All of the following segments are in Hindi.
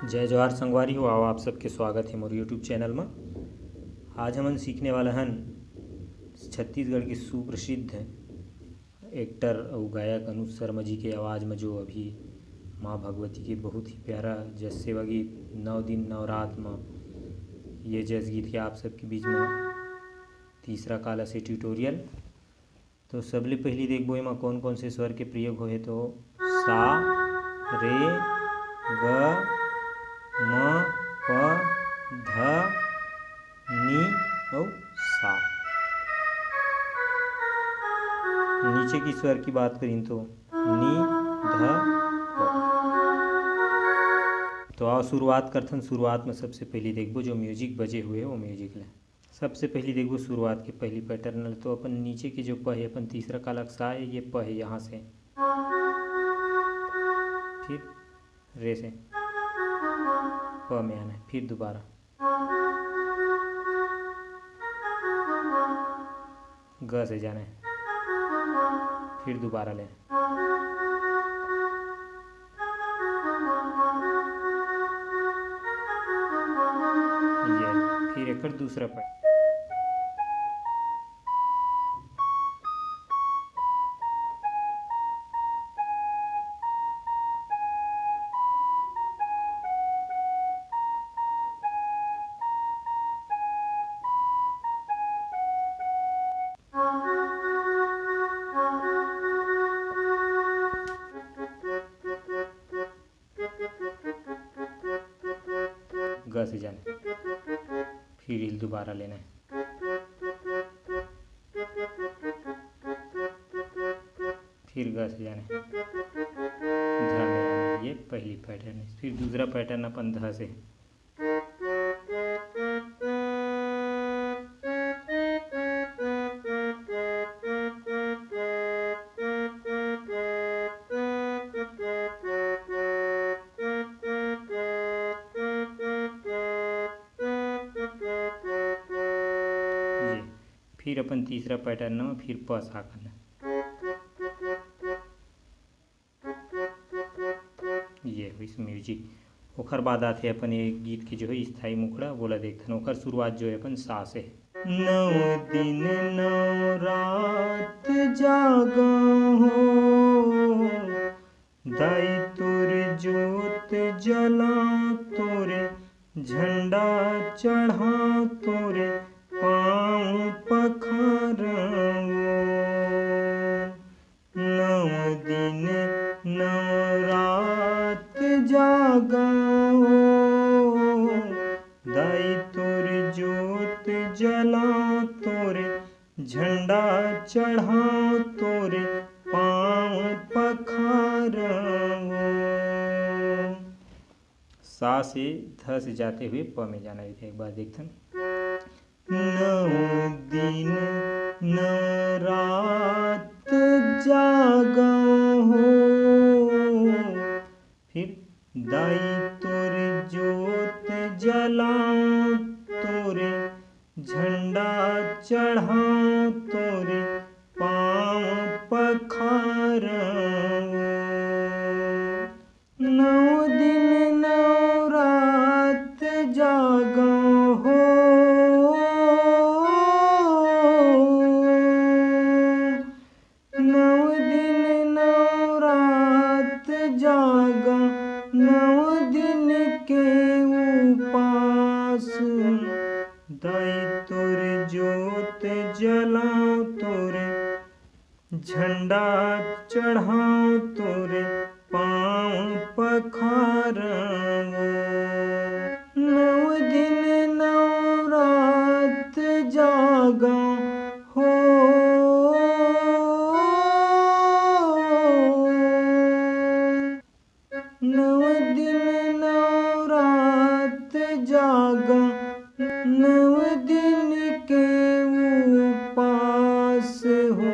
जय जवाहर संगवारी हो। आओ आप सबके स्वागत है मोर यूट्यूब चैनल में। आज हमन सीखने वाला हन छत्तीसगढ़ के सुप्रसिद्ध एक्टर और गायक अनुज शर्मा जी के आवाज़ में जो अभी माँ भगवती के बहुत ही प्यारा जस सेवा गीत 9 दिन 9 रात में ये जस गीत के आप सबके बीच में तीसरा काला से ट्यूटोरियल। तो सबले पहली देखबो एमा कौन कौन से स्वर के प्रयोग होए तो सा रे ग म प ध नी और सा। नीचे की स्वर की बात करें तो नी ध प। तो आओ शुरुआत करथन। शुरुआत में सबसे पहले देखबो जो म्यूजिक बजे हुए वो म्यूजिक ले सबसे पहले देखबो शुरुआत के पहली पैटर्न। तो अपन नीचे के जो प है अपन तीसरा काला सा है, ये प है यहाँ से, फिर रे से प में आना है, फिर दोबारा ग से जाना है, फिर दोबारा लेना ये, फिर एक दूसरा पैटर्न। ग से जाना है, फिर इल दोबारा लेना है, फिर ग से जाना है, ध में आना है। ये पहली पैटर्न है। फिर दूसरा पैटर्न अपन ध से है। फिर अपन तीसरा पैटर्न में फिर प सा करना, ये इस म्यूजिक। ओखर बाद आते अपन ये गीत के जो है स्थाई मुखड़ा बोला देखथन। ओखर शुरुआत जो है अपन सा से है। 9 दिन 9 रात जागा हो, दाई तोर जोत जला तोरे, झंडा चढ़ा तोरे, पाँव पखारो। 9 दिन 9 रात जागा हो, दाई तोर जोत जला तोरे, झंडा चढ़ा तोरे, पाँव पखारो। सा से ध से जाते हुए प में जाना है। एक बार देखथन। 9 दिन 9 रात जागा हो, फिर दाई तोर जोत जला तोरे, झंडा चढ़ा तोरे, पाँव पखारो। 9 दिन 9 रात जागा हो, 9 दिन 9 रात जागा, 9 दिन के उपास, दाई तोर जोत जला तोरे, झंडा चढ़ा तोरे, पाँव पखारो। 9 दिन 9 रात जागा हो, 9 दिन 9 रात जागा, 9 दिन के उपास हो,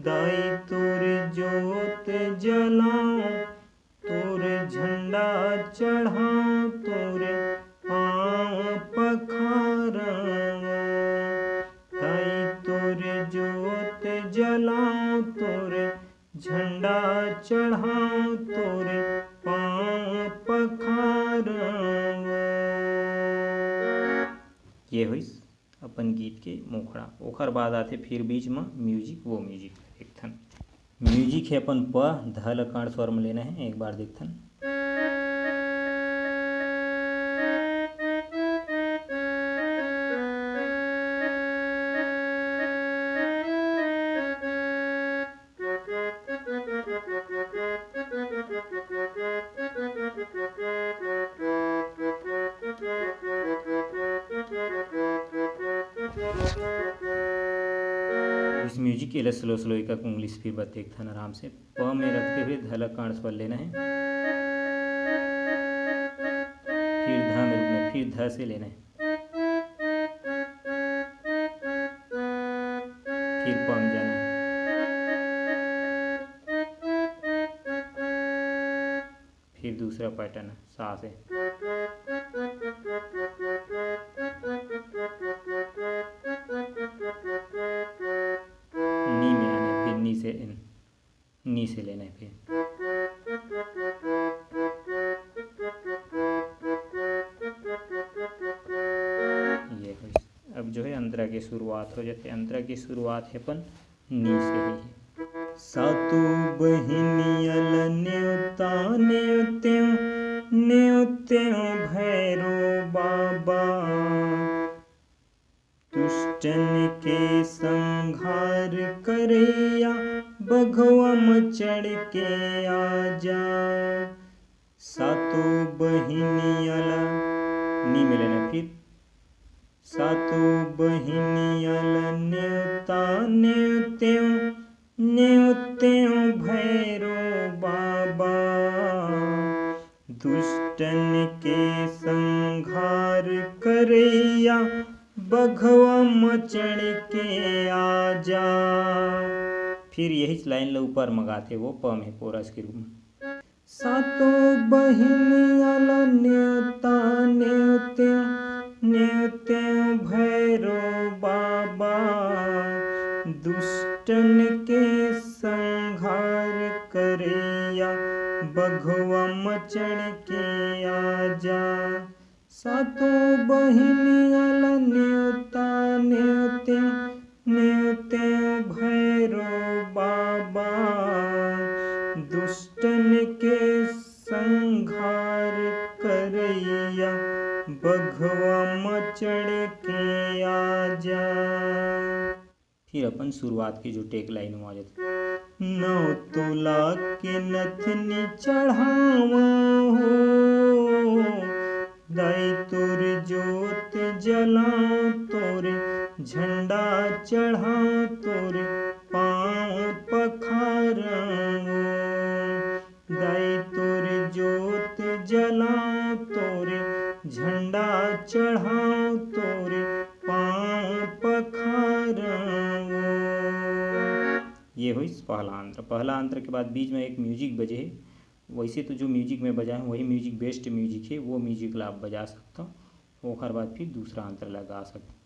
दाई तोर जोत जला तोरे, झंडा चढ़ा तोरे, पाँव पखारो। दाई तोर जोत जला तोरे, झंडा चढ़ा तोरे, पाँव पखारो। ये हुई अपन गीत के मुखड़ा। ओखर बाद आते फिर बीच में म्यूजिक, वो म्यूजिक देखथन। म्यूजिक है अपन प ध ल कांड स्वर में लेना है, एक बार देखथन। इस म्यूजिक के लिए स्लो स्लो एक उंगली फिर बात देखथन आराम से। प में रखते हुए ध ल कांड स्वर लेना है, फिर ध में रुकना है, फिर ध से लेना है, फिर प में जाना है, फिर दूसरा पैटर्न सा से, नी में आना है, फिर नी से लेना है, फिर ये अब जो है अंतरा की शुरुआत हो जाती है। अंतरा की शुरुआत है अपन नी से ही है। सातु बहिनियल न्योता न्योत्यों न्योत्यों भैरो बाबा, दुष्टन के संहार करैया बघवा में चढ़ के आजा। सातु बहिनियल नी में लेना, फिर सातु बहिनियल न्योता न्योत्यों न्योत्यों भैरो बाबा, दुष्टन के संहार करैया बघवा में चढ़ के आजा। फिर यही लाइन ला ऊपर मगाते वो प में कोरस के रूप में। सातो बहिनियल न्योता न्योत्यों न्योत्यों भैरो बाबा, दुष्टन के संहार करैया बघवा में चढ़ के आजा। सातो बहिनियल न्योता न्योत्यों न्योत्यों भैरो बाबा, दुष्टन के संहार करैया बघवा में चढ़ के आजा। फिर अपन शुरुआत की जो टेक लाइन में आ जाती। 9 तोला के नथनी चढ़ावा हो, दाई तोर जोत जलाओ, तोरे झंडा चढ़ाओ, तोरे पाँव पखाराओ। दाई तोर जोत जलाओ, तोरे झंडा चढ़ाओ, तोरे पाँव पखाराओ। ये हुई पहला अंतर। पहला अंतर के बाद बीच में एक म्यूजिक बजे है। वैसे तो जो म्यूजिक में बजाए वही म्यूजिक बेस्ट म्यूजिक है, वो म्यूजिक ला आप बजा सकते हो। ओखर बाद फिर दूसरा अंतर लगा सकते।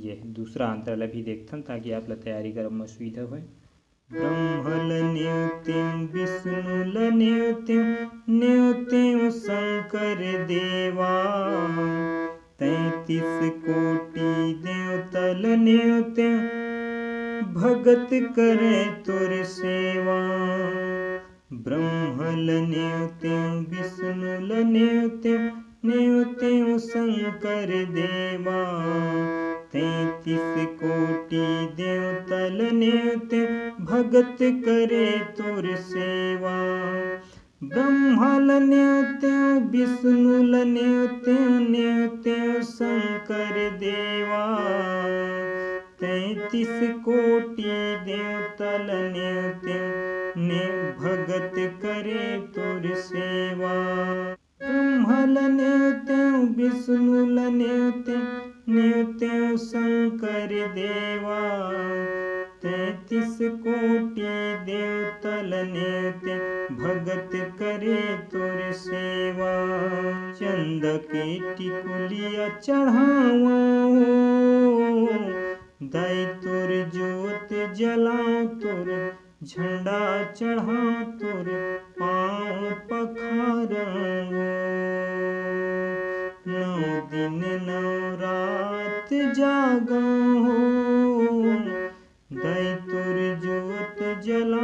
ये दूसरा अंतर भी देखथन ताकि आप ला तैयारी करब में सुविधा होय। ब्रह्मल न्योत्यों विष्णुल न्योत्यों न्योत्यों शंकर देवा, 33 कोटि देवतल न्योत्यों भगत करे तुर सेवा। ब्रह्मल न्योत्यों विष्णुल न्योत्यों न्योत्यों शंकर देवा, 33 कोटि देवतल न्योत्यों भगत करे तुर सेवा। ब्रह्मल न्योत्यों विष्णुल न्योत्यों न्योत्यों शंकर देवा, 33 कोटि देवतल न्योत्यों ने भगत करे तुर सेवा। ब्रह्मल न्योत्यों विष्णुल न्योत्यों न्योत्यों शंकर देवा, 33 कोटि देवतल न्योत्यों भगत के टिकुलिया चढ़ावा हो, दाई तोर जोत जलाओ तोर झंडा चढ़ाओ तोर पाँव पखाराओ। 9 दिन 9 रात जागा हो, दाई तोर जोत जला